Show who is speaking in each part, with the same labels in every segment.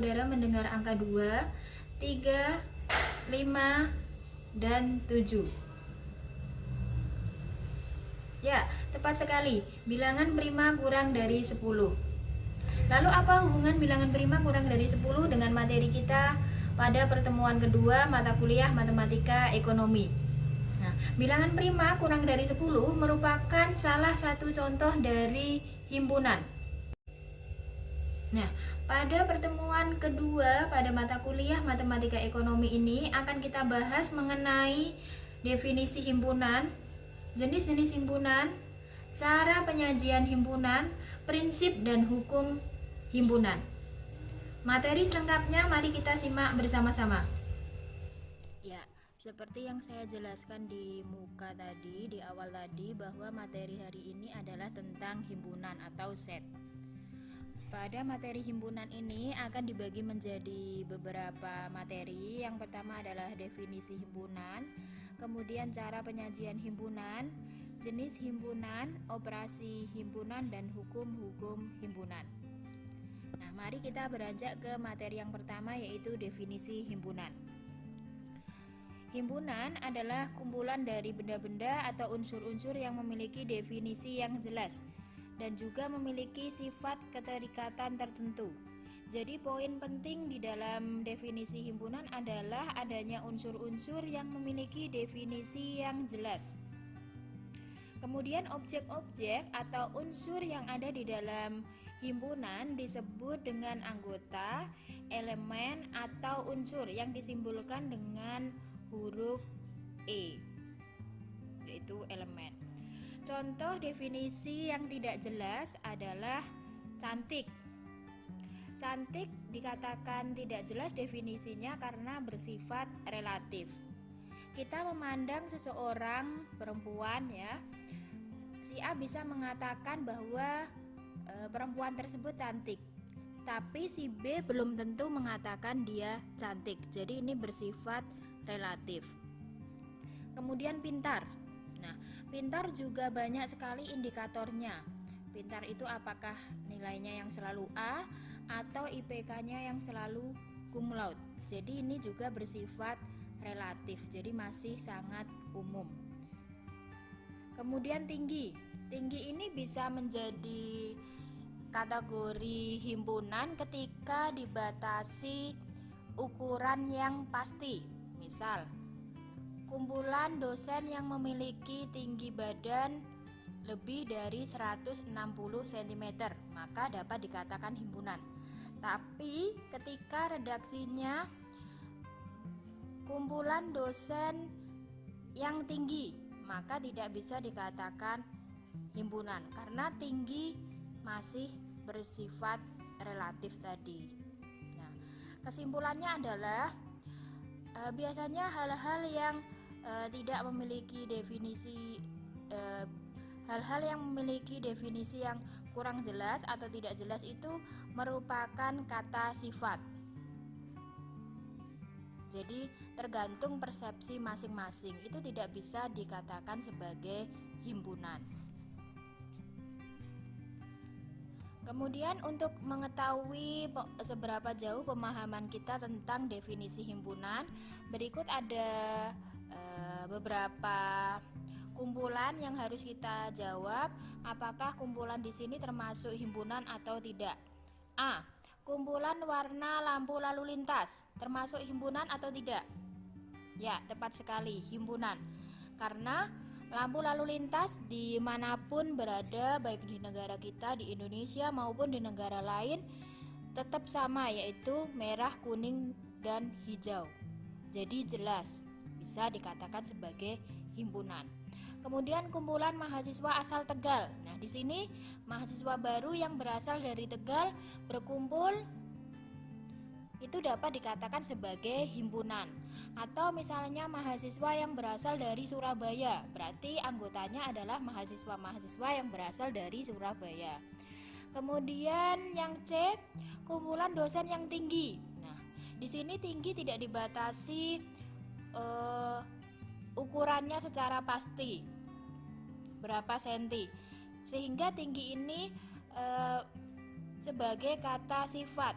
Speaker 1: saudara mendengar angka 2, 3, 5, dan 7. Ya, tepat sekali. Bilangan prima kurang dari 10. Lalu apa hubungan bilangan prima kurang dari 10 dengan materi kita pada pertemuan kedua mata kuliah Matematika Ekonomi? Nah, bilangan prima kurang dari 10 merupakan salah satu contoh dari himpunan. Nah, pada pertemuan kedua pada mata kuliah Matematika Ekonomi ini akan kita bahas mengenai definisi himpunan, jenis-jenis himpunan, cara penyajian himpunan, prinsip dan hukum himpunan. Materi selengkapnya mari kita simak bersama-sama. Ya, seperti yang saya jelaskan di muka tadi, di awal tadi, bahwa materi hari ini adalah tentang himpunan atau set. Pada materi himpunan ini akan dibagi menjadi beberapa materi. Yang pertama adalah definisi himpunan, kemudian cara penyajian himpunan, jenis himpunan, operasi himpunan, dan hukum-hukum himpunan. Nah, mari kita beranjak ke materi yang pertama, yaitu definisi himpunan. Himpunan adalah kumpulan dari benda-benda atau unsur-unsur yang memiliki definisi yang jelas dan juga memiliki sifat keterikatan tertentu. Jadi poin penting di dalam definisi himpunan adalah adanya unsur-unsur yang memiliki definisi yang jelas. Kemudian objek-objek atau unsur yang ada di dalam himpunan disebut dengan anggota, elemen, atau unsur yang disimbolkan dengan huruf E, yaitu elemen. Contoh definisi yang tidak jelas adalah cantik. Cantik dikatakan tidak jelas definisinya karena bersifat relatif. Kita memandang seseorang perempuan, ya, si A bisa mengatakan bahwa perempuan tersebut cantik, tapi si B belum tentu mengatakan dia cantik. Jadi ini bersifat relatif. Kemudian pintar. Nah, pintar juga banyak sekali indikatornya. Pintar itu apakah nilainya yang selalu A atau IPK-nya yang selalu cum laude. Jadi ini juga bersifat relatif, jadi masih sangat umum. Kemudian tinggi. Tinggi ini bisa menjadi kategori himpunan ketika dibatasi ukuran yang pasti. Misal, kumpulan dosen yang memiliki tinggi badan lebih dari 160 cm, maka dapat dikatakan himpunan. Tapi ketika redaksinya kumpulan dosen yang tinggi, maka tidak bisa dikatakan himpunan karena tinggi masih bersifat relatif tadi. Nah, kesimpulannya adalah biasanya hal-hal yang tidak memiliki definisi, hal-hal yang memiliki definisi yang kurang jelas atau tidak jelas itu merupakan kata sifat. Jadi tergantung persepsi masing-masing, itu tidak bisa dikatakan sebagai himpunan. Kemudian untuk mengetahui seberapa jauh pemahaman kita tentang definisi himpunan, berikut ada beberapa kumpulan yang harus kita jawab, apakah kumpulan di sini termasuk himpunan atau tidak. A. Kumpulan warna lampu lalu lintas termasuk himpunan atau tidak? Ya, tepat sekali, himpunan. Karena lampu lalu lintas dimanapun berada, baik di negara kita, di Indonesia maupun di negara lain, tetap sama, yaitu merah, kuning, dan hijau. Jadi jelas, bisa dikatakan sebagai himpunan. Kemudian kumpulan mahasiswa asal Tegal. Nah, di sini mahasiswa baru yang berasal dari Tegal berkumpul, itu dapat dikatakan sebagai himpunan. Atau misalnya mahasiswa yang berasal dari Surabaya, berarti anggotanya adalah mahasiswa-mahasiswa yang berasal dari Surabaya. Kemudian yang C, kumpulan dosen yang tinggi. Nah, di sini tinggi tidak dibatasi ukurannya secara pasti berapa senti, sehingga tinggi ini sebagai kata sifat.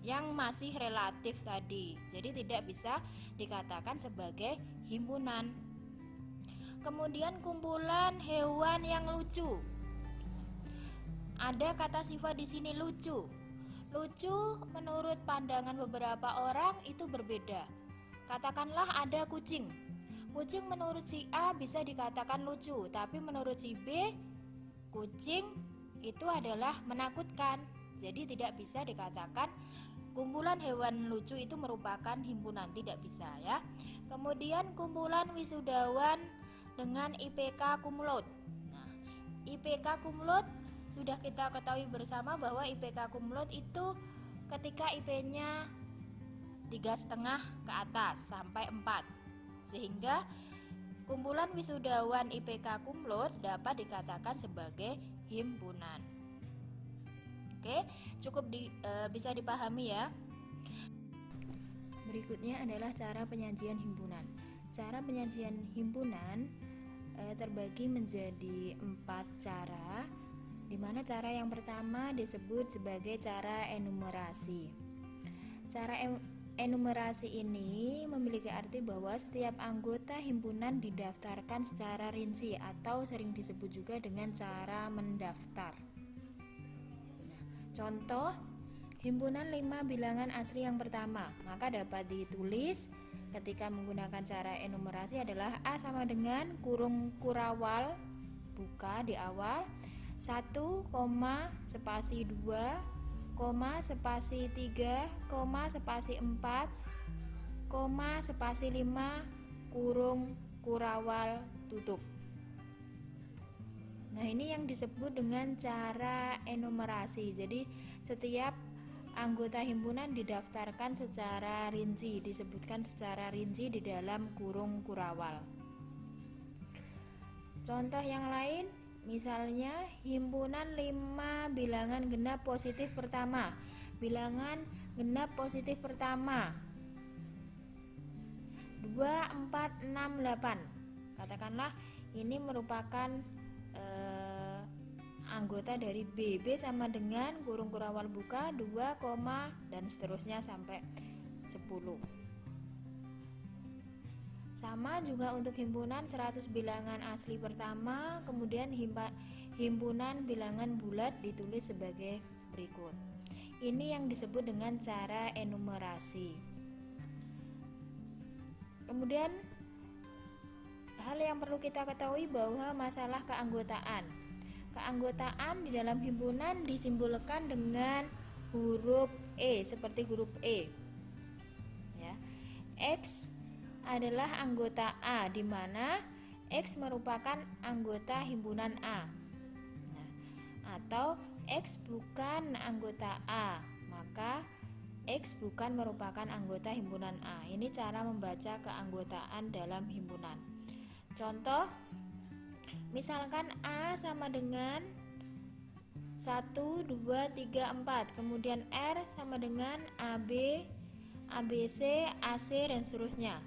Speaker 1: yang masih relatif tadi. Jadi tidak bisa dikatakan sebagai himpunan. Kemudian kumpulan hewan yang lucu. Ada kata sifat di sini lucu. Lucu menurut pandangan beberapa orang itu berbeda. Katakanlah ada kucing. Kucing menurut si A bisa dikatakan lucu, tapi menurut si B, kucing itu adalah menakutkan. Jadi tidak bisa dikatakan kumpulan hewan lucu itu merupakan himpunan, tidak bisa ya. Kemudian kumpulan wisudawan dengan IPK kumlot. Nah, IPK kumlot sudah kita ketahui bersama bahwa IPK kumlot itu ketika IP-nya 3,5 ke atas sampai 4, sehingga kumpulan wisudawan IPK kumlot dapat dikatakan sebagai himpunan. Oke, cukup bisa dipahami ya. Berikutnya adalah cara penyajian himpunan. Cara penyajian himpunan terbagi menjadi 4 cara, di mana cara yang pertama disebut sebagai cara enumerasi. Cara enumerasi ini memiliki arti bahwa setiap anggota himpunan didaftarkan secara rinci atau sering disebut juga dengan cara mendaftar. Nah, contoh himpunan 5 bilangan asli yang pertama, maka dapat ditulis ketika menggunakan cara enumerasi adalah A sama dengan kurung kurawal buka di awal 1, spasi 2, spasi 3, spasi 4, spasi 5, kurung kurawal tutup. Nah, ini yang disebut dengan cara enumerasi. Jadi setiap anggota himpunan didaftarkan secara rinci, disebutkan secara rinci di dalam kurung kurawal. Contoh yang lain, misalnya himpunan 5 bilangan genap positif pertama. Bilangan genap positif pertama 2, 4, 6, 8. Katakanlah ini merupakan anggota dari B. B sama dengan kurung kurawal buka 2, dan seterusnya sampai 10. Sama juga untuk himpunan 100 bilangan asli pertama, kemudian himpunan bilangan bulat ditulis sebagai berikut. Ini yang disebut dengan cara enumerasi. Kemudian hal yang perlu kita ketahui bahwa masalah keanggotaan. Keanggotaan di dalam himpunan disimbolkan dengan huruf E, seperti huruf E. Ya. X adalah anggota A, di mana X merupakan anggota himpunan A. Nah, atau X bukan anggota A, maka X bukan merupakan anggota himpunan A. Ini cara membaca keanggotaan dalam himpunan. Contoh, misalkan A sama dengan 1, 2, 3, 4, kemudian R sama dengan AB, ABC, AC, dan seterusnya.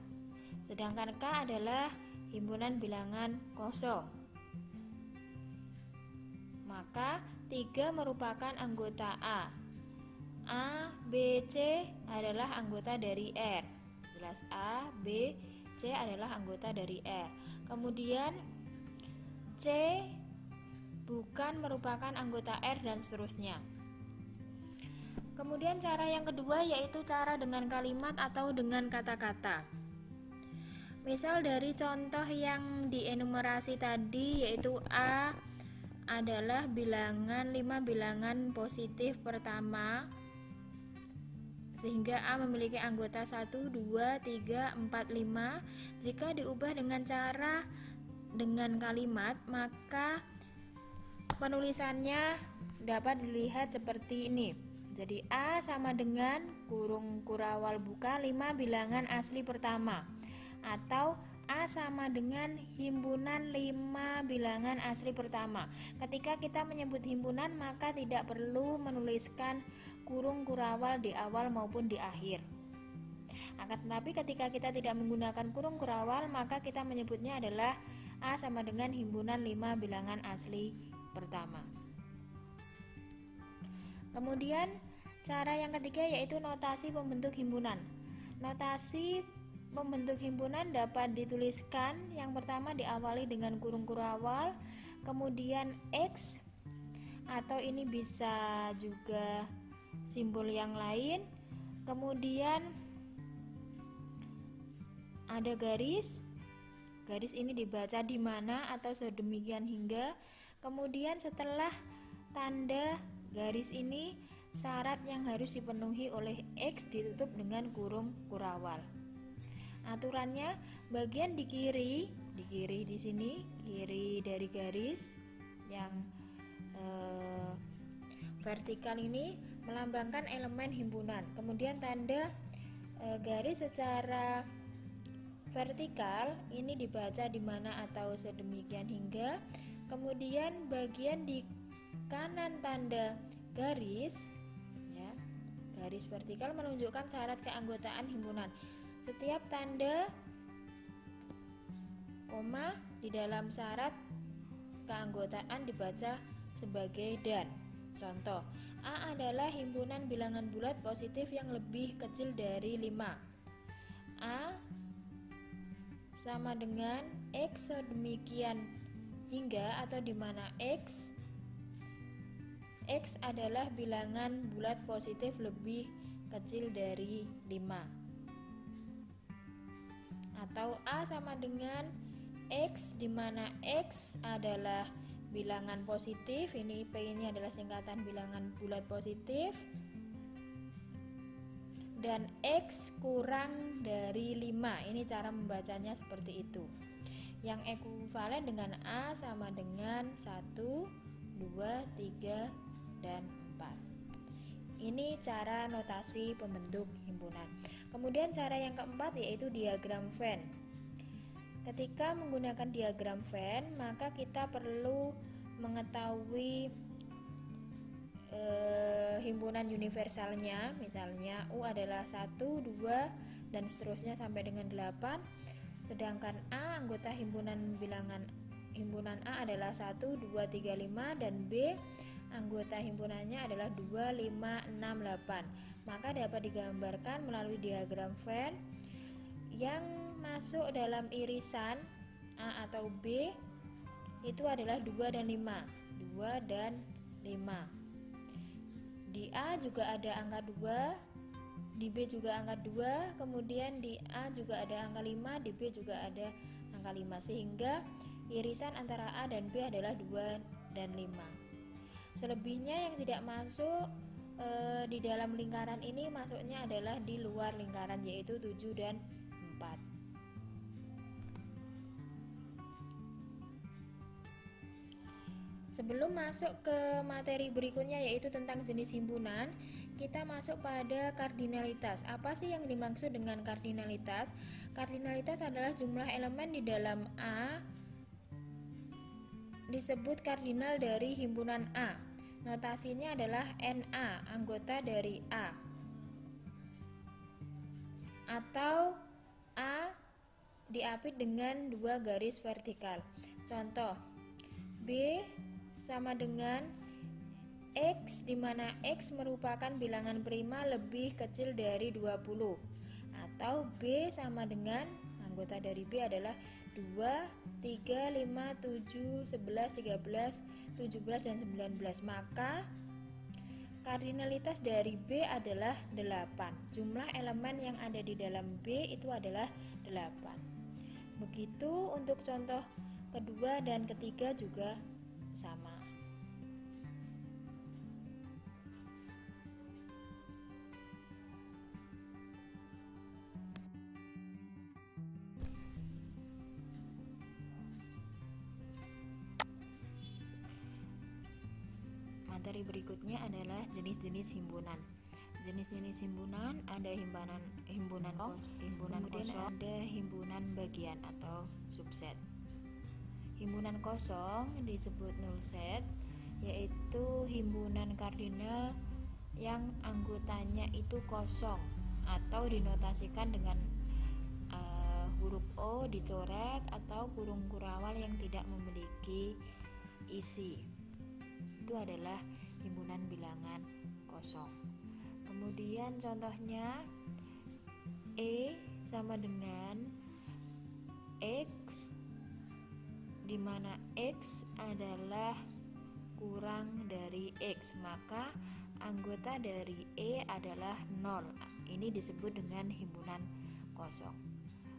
Speaker 1: Sedangkan K adalah himpunan bilangan kosong. Maka 3 merupakan anggota A. A, B, C adalah anggota dari R. Jelas A, B, C adalah anggota dari R. Kemudian C bukan merupakan anggota R, dan seterusnya. Kemudian cara yang kedua yaitu cara dengan kalimat atau dengan kata-kata. Misal dari contoh yang dienumerasi tadi, yaitu A adalah bilangan 5 bilangan positif pertama, sehingga A memiliki anggota 1, 2, 3, 4, 5. Jika diubah dengan cara dengan kalimat, maka penulisannya dapat dilihat seperti ini. Jadi A sama dengan kurung kurawal buka 5 bilangan asli pertama, atau A sama dengan himpunan 5 bilangan asli pertama. Ketika kita menyebut himpunan, maka tidak perlu menuliskan kurung kurawal di awal maupun di akhir. Akan tetapi ketika kita tidak menggunakan kurung kurawal, maka kita menyebutnya adalah A sama dengan himpunan 5 bilangan asli pertama. Kemudian Cara yang ketiga yaitu notasi pembentuk himpunan. Notasi pembentuk himpunan dapat dituliskan yang pertama diawali dengan kurung kurawal, kemudian X, atau ini bisa juga simbol yang lain, kemudian ada garis. Garis ini dibaca di mana atau sedemikian hingga. Kemudian setelah tanda garis ini, syarat yang harus dipenuhi oleh X ditutup dengan kurung kurawal. Aturannya, bagian di kiri di sini, kiri dari garis yang vertikal ini melambangkan elemen himpunan. Kemudian tanda garis secara vertikal ini dibaca di mana atau sedemikian hingga. Kemudian bagian di kanan tanda garis, ya, garis vertikal menunjukkan syarat keanggotaan himpunan. Setiap tanda koma di dalam syarat keanggotaan dibaca sebagai dan. Contoh, A adalah himpunan bilangan bulat positif yang lebih kecil dari 5. A sama dengan X sedemikian hingga atau di mana X adalah bilangan bulat positif lebih kecil dari 5. Atau A sama dengan X di mana X adalah bilangan positif, ini P ini adalah singkatan bilangan bulat positif, dan X kurang dari 5. Ini cara membacanya seperti itu. Yang ekuivalen dengan A sama dengan 1, 2, 3, dan 4. Ini cara notasi pembentuk himpunan. Kemudian cara yang keempat yaitu diagram Venn. Ketika menggunakan diagram Venn, maka kita perlu mengetahui himpunan universalnya. Misalnya U adalah 1, 2, dan seterusnya sampai dengan 8. Sedangkan A, anggota himpunan bilangan himpunan A adalah 1, 2, 3, 5, dan B, anggota himpunannya adalah 2, 5, 6, 8. Maka dapat digambarkan melalui diagram Venn. Yang masuk dalam irisan A atau B itu adalah 2 dan 5. 2 dan 5. Di A juga ada angka 2, di B juga angka 2, kemudian di A juga ada angka 5, di B juga ada angka 5, sehingga irisan antara A dan B adalah 2 dan 5. Selebihnya yang tidak masuk di dalam lingkaran ini masuknya adalah di luar lingkaran, yaitu 7 dan 4. Sebelum masuk ke materi berikutnya yaitu tentang jenis himpunan, kita masuk pada kardinalitas. Apa sih yang dimaksud dengan kardinalitas? Kardinalitas adalah jumlah elemen di dalam A disebut kardinal dari himpunan A. Notasinya adalah NA, anggota dari A. Atau A diapit dengan 2 garis vertikal. Contoh, B sama dengan X, di mana X merupakan bilangan prima lebih kecil dari 20. Atau B sama dengan anggota dari B adalah 2, 3, 5, 7, 11, 13, 17, dan 19. Maka kardinalitas dari B adalah 8. Jumlah elemen yang ada di dalam B itu adalah 8. Begitu untuk contoh kedua dan ketiga juga sama. Materi berikutnya adalah jenis-jenis himpunan. Jenis-jenis himpunan ada himpunan kemudian kosong, ada himpunan bagian atau subset. Himpunan kosong disebut null set, yaitu himpunan kardinal yang anggotanya itu kosong atau dinotasikan dengan huruf O dicoret atau kurung kurawal yang tidak memiliki isi. Itu adalah himpunan bilangan kosong. Kemudian contohnya E sama dengan X, di mana X adalah kurang dari X, maka anggota dari E adalah 0. Ini disebut dengan himpunan kosong.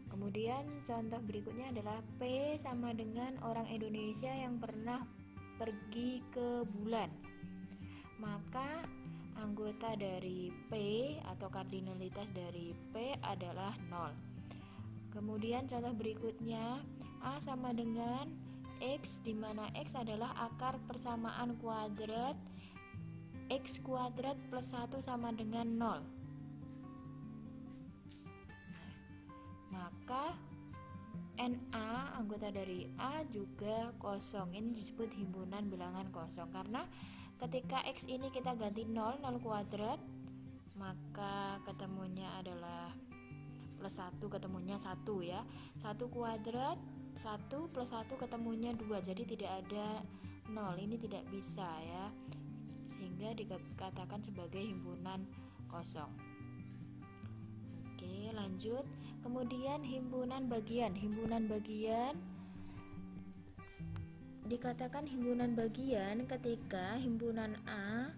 Speaker 1: Kemudian contoh berikutnya adalah P sama dengan orang Indonesia yang pernah pergi ke bulan. Maka anggota dari P atau kardinalitas dari P adalah 0. Kemudian contoh berikutnya A sama dengan X, di mana X adalah akar persamaan kuadrat X kuadrat plus 1 sama dengan 0. Maka NA, anggota dari A, juga kosong. Ini disebut himpunan bilangan kosong karena ketika X ini kita ganti 0 kuadrat, maka ketemunya adalah plus 1, ketemunya 1 ya. 1 kuadrat 1 plus 1 ketemunya 2, jadi tidak ada 0. Ini tidak bisa ya, sehingga dikatakan sebagai himpunan kosong. Oke, lanjut. Kemudian himpunan bagian. Himpunan bagian dikatakan himpunan bagian ketika himpunan A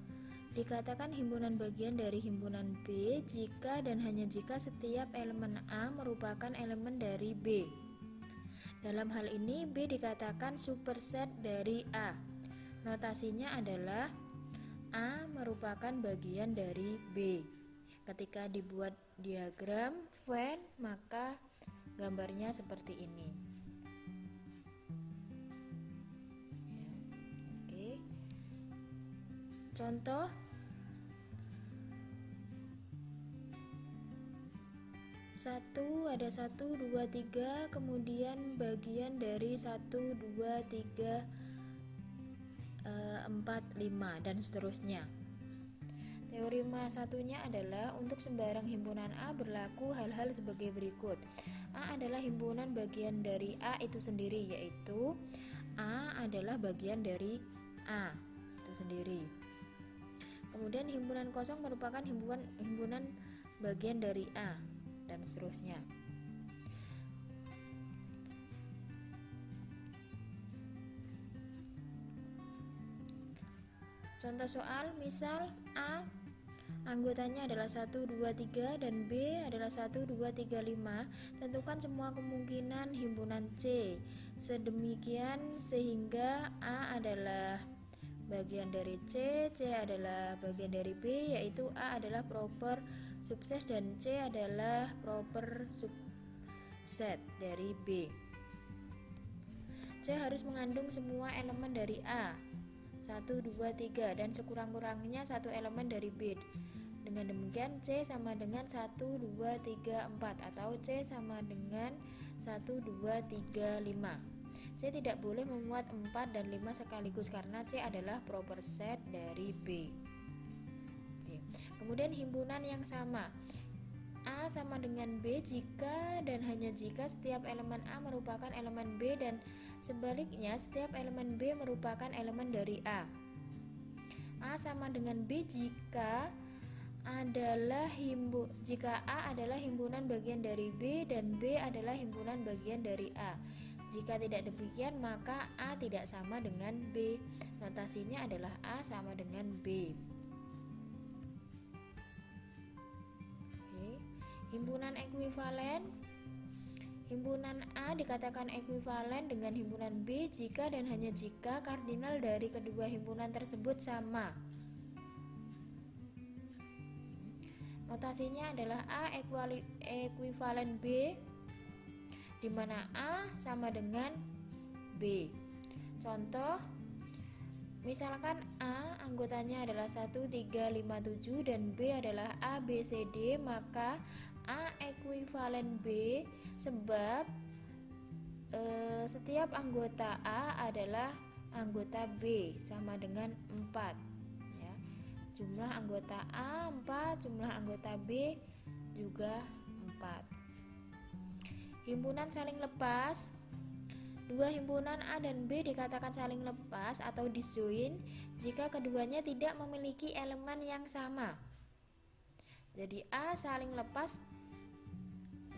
Speaker 1: dikatakan himpunan bagian dari himpunan B jika dan hanya jika setiap elemen A merupakan elemen dari B. Dalam hal ini B dikatakan superset dari A. Notasinya adalah A merupakan bagian dari B. Ketika dibuat diagram Venn, maka gambarnya seperti ini. Oke. Contoh satu, ada 1, 2, 3, kemudian bagian dari 1, 2, 3, 4, 5 dan seterusnya. Teorema satunya adalah untuk sembarang himpunan A berlaku hal-hal sebagai berikut. A adalah himpunan bagian dari A itu sendiri, yaitu A adalah bagian dari A itu sendiri. Kemudian himpunan kosong merupakan himpunan bagian dari A dan seterusnya. Contoh soal, misal A anggotanya adalah 1, 2, 3 dan B adalah 1, 2, 3, 5. Tentukan semua kemungkinan himpunan C sedemikian sehingga A adalah bagian dari C, C adalah bagian dari B, yaitu A adalah proper subset dan C adalah proper subset dari B. C harus mengandung semua elemen dari A 1, 2, 3 dan sekurang-kurangnya satu elemen dari B. Dengan demikian C sama dengan 1, 2, 3, 4 atau C sama dengan 1, 2, 3, 5. C tidak boleh memuat 4 dan 5 sekaligus karena C adalah proper set dari B. Oke. Kemudian himpunan yang sama. A sama dengan B jika dan hanya jika setiap elemen A merupakan elemen B dan sebaliknya setiap elemen B merupakan elemen dari A. A sama dengan B jika A adalah himpunan bagian dari B dan B adalah himpunan bagian dari A. Jika tidak demikian maka A tidak sama dengan B. Notasinya adalah A sama dengan B. Oke. Himpunan ekuivalen. Himpunan A dikatakan ekuivalen dengan himpunan B jika dan hanya jika kardinal dari kedua himpunan tersebut sama. Notasinya adalah A ekuivalen B, di mana A sama dengan B. Contoh, misalkan A anggotanya adalah 1, 3, 5, 7 dan B adalah A, B, C, D, maka A ekuivalen B sebab setiap anggota A adalah anggota B sama dengan 4 ya. Jumlah anggota A 4, jumlah anggota B juga 4. Himpunan saling lepas. Dua himpunan A dan B dikatakan saling lepas atau disjoin jika keduanya tidak memiliki elemen yang sama. Jadi A saling lepas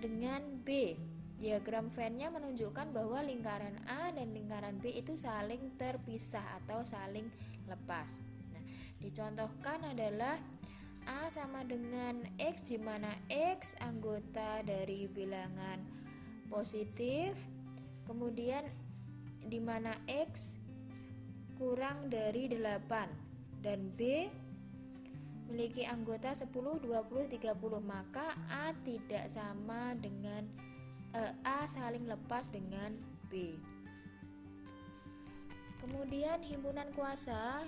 Speaker 1: dengan B. Diagram Venn-nya menunjukkan bahwa lingkaran A dan lingkaran B itu saling terpisah atau saling lepas. Nah, dicontohkan adalah A sama dengan X, di mana X anggota dari bilangan positif, kemudian di mana X kurang dari 8 dan B memiliki anggota 10, 20, 30, maka A tidak sama dengan A saling lepas dengan B. Kemudian himpunan kuasa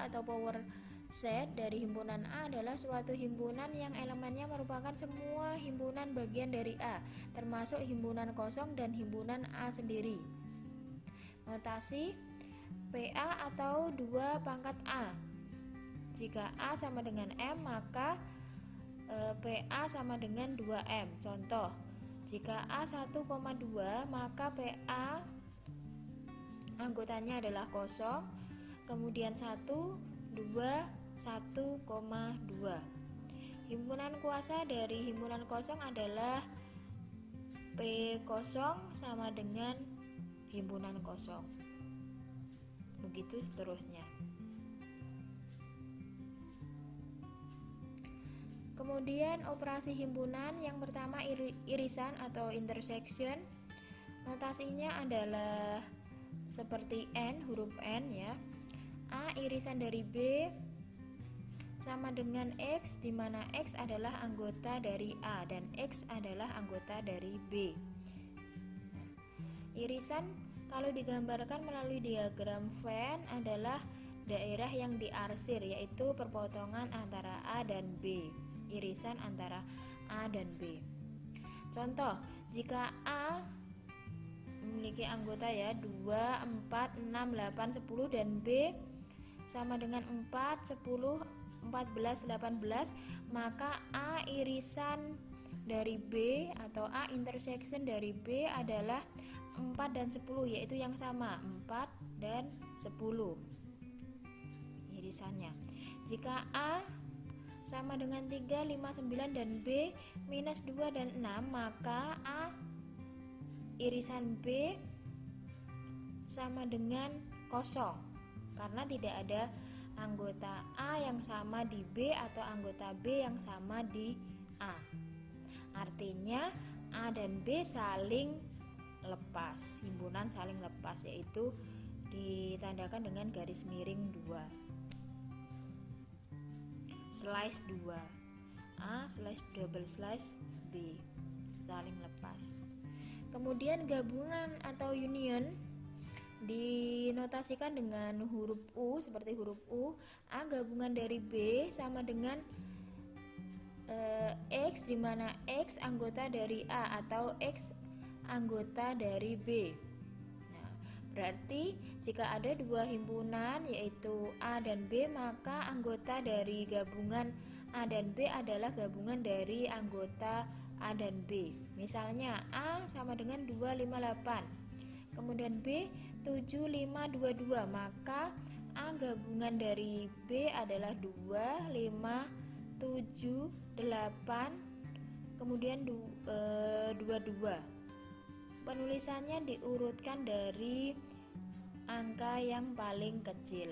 Speaker 1: atau power set dari himpunan A adalah suatu himpunan yang elemennya merupakan semua himpunan bagian dari A, termasuk himpunan kosong dan himpunan A sendiri. Notasi PA atau 2 pangkat A. Jika A sama dengan M, maka PA sama dengan 2M. Contoh, jika A 1,2, maka PA anggotanya adalah kosong, kemudian 1, 2, 1,2. Himpunan kuasa dari himpunan kosong adalah P kosong sama dengan himpunan kosong. Begitu seterusnya. Kemudian operasi himpunan yang pertama irisan atau intersection. Notasinya adalah seperti N, huruf N ya. A irisan dari B sama dengan X, di mana X adalah anggota dari A dan X adalah anggota dari B. Irisan kalau digambarkan melalui diagram Venn adalah daerah yang diarsir, yaitu perpotongan antara A dan B. Irisan antara A dan B. Contoh, jika A memiliki anggota 2, 4, 6, 8, 10 dan B sama dengan 4, 10, 14, 18, maka A irisan dari B atau A intersection dari B adalah 4 dan 10, yaitu yang sama, 4 dan 10 irisannya. Jika A sama dengan 3, 5, 9 dan B minus 2 dan 6, maka A irisan B sama dengan kosong karena tidak ada anggota A yang sama di B atau anggota B yang sama di A. Artinya A dan B saling lepas, himpunan saling lepas, yaitu ditandakan dengan garis miring 2. Slice 2 A slash double slash B saling lepas. Kemudian gabungan atau union dinotasikan dengan huruf U, seperti huruf U. A gabungan dari B sama dengan X, di mana X anggota dari A atau X anggota dari B. Berarti jika ada dua himpunan yaitu A dan B, maka anggota dari gabungan A dan B adalah gabungan dari anggota A dan B. Misalnya A sama dengan 258, kemudian B 7522, maka A gabungan dari B adalah 2578, kemudian 22. Penulisannya diurutkan dari angka yang paling kecil.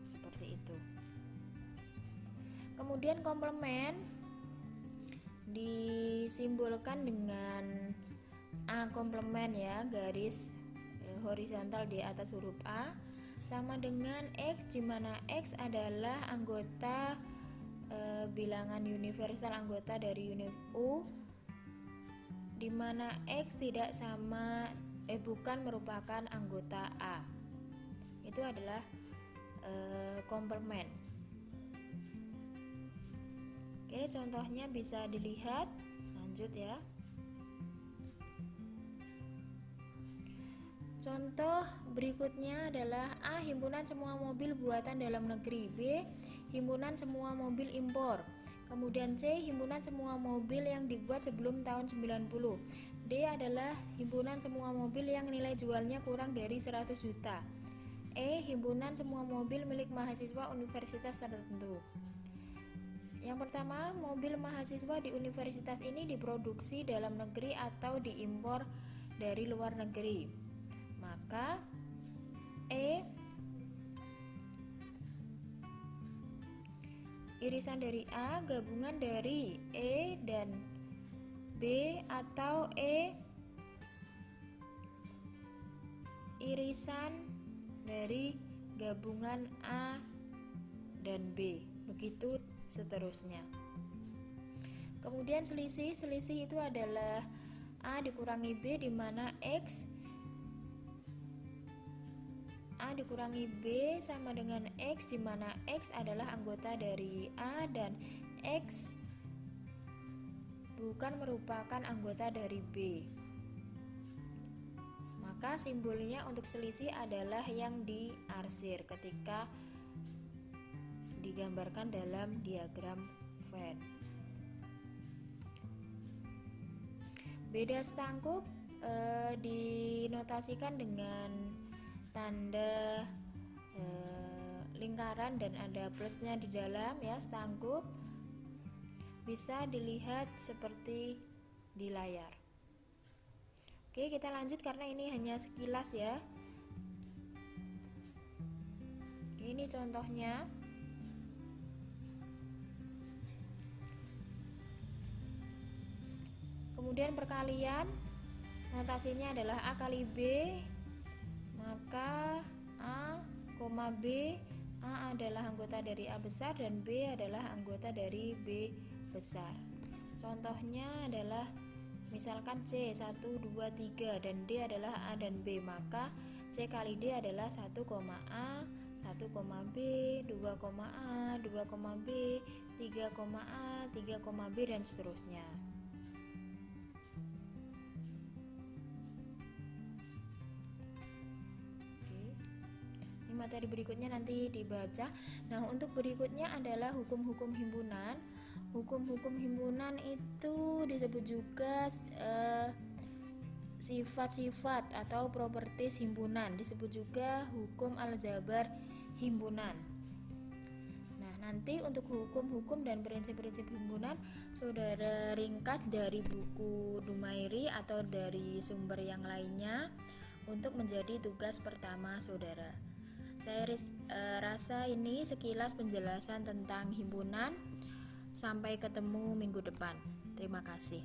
Speaker 1: Seperti itu. Kemudian komplement disimbolkan dengan A komplement garis horizontal di atas huruf A sama dengan X, di mana X adalah anggota bilangan universal, anggota dari unit U, di mana X tidak sama bukan merupakan anggota A. Itu adalah komplement. Oke, contohnya bisa dilihat. Lanjut ya. Contoh berikutnya adalah A himpunan semua mobil buatan dalam negeri, B himpunan semua mobil impor, kemudian C himpunan semua mobil yang dibuat sebelum tahun 90, D adalah himpunan semua mobil yang nilai jualnya kurang dari 100 juta. Himpunan semua mobil milik mahasiswa universitas tertentu. Yang pertama, mobil mahasiswa di universitas ini diproduksi dalam negeri atau diimpor dari luar negeri. Maka irisan dari A gabungan dari E dan B, atau irisan dari gabungan A dan B, begitu seterusnya. Kemudian selisih itu adalah A dikurangi B, di mana A dikurangi B sama dengan X, di mana X adalah anggota dari A dan X bukan merupakan anggota dari B. Maka simbolnya untuk selisih adalah yang diarsir ketika digambarkan dalam diagram Venn. Beda setangkup dinotasikan dengan tanda lingkaran dan ada plusnya di dalam ya. Setangkup bisa dilihat seperti di layar. Oke, kita lanjut karena ini hanya sekilas ya. Ini contohnya. Kemudian perkalian, notasinya adalah A kali B, maka A, B, A adalah anggota dari A besar dan B adalah anggota dari B besar. Contohnya adalah misalkan C 1, 2, 3 dan D adalah A dan B, maka C kali D adalah 1, A, 1, B, 2, A, 2, B, 3, A, 3, B dan seterusnya. Materi berikutnya nanti dibaca. Nah, untuk berikutnya adalah hukum-hukum himpunan. Hukum-hukum himpunan itu disebut juga sifat-sifat atau propertis himpunan, disebut juga hukum aljabar himpunan. Nah, nanti untuk hukum-hukum dan prinsip-prinsip himpunan saudara ringkas dari buku Dumairi atau dari sumber yang lainnya untuk menjadi tugas pertama saudara. Saya rasa ini sekilas penjelasan tentang himpunan. Sampai ketemu minggu depan. Terima kasih.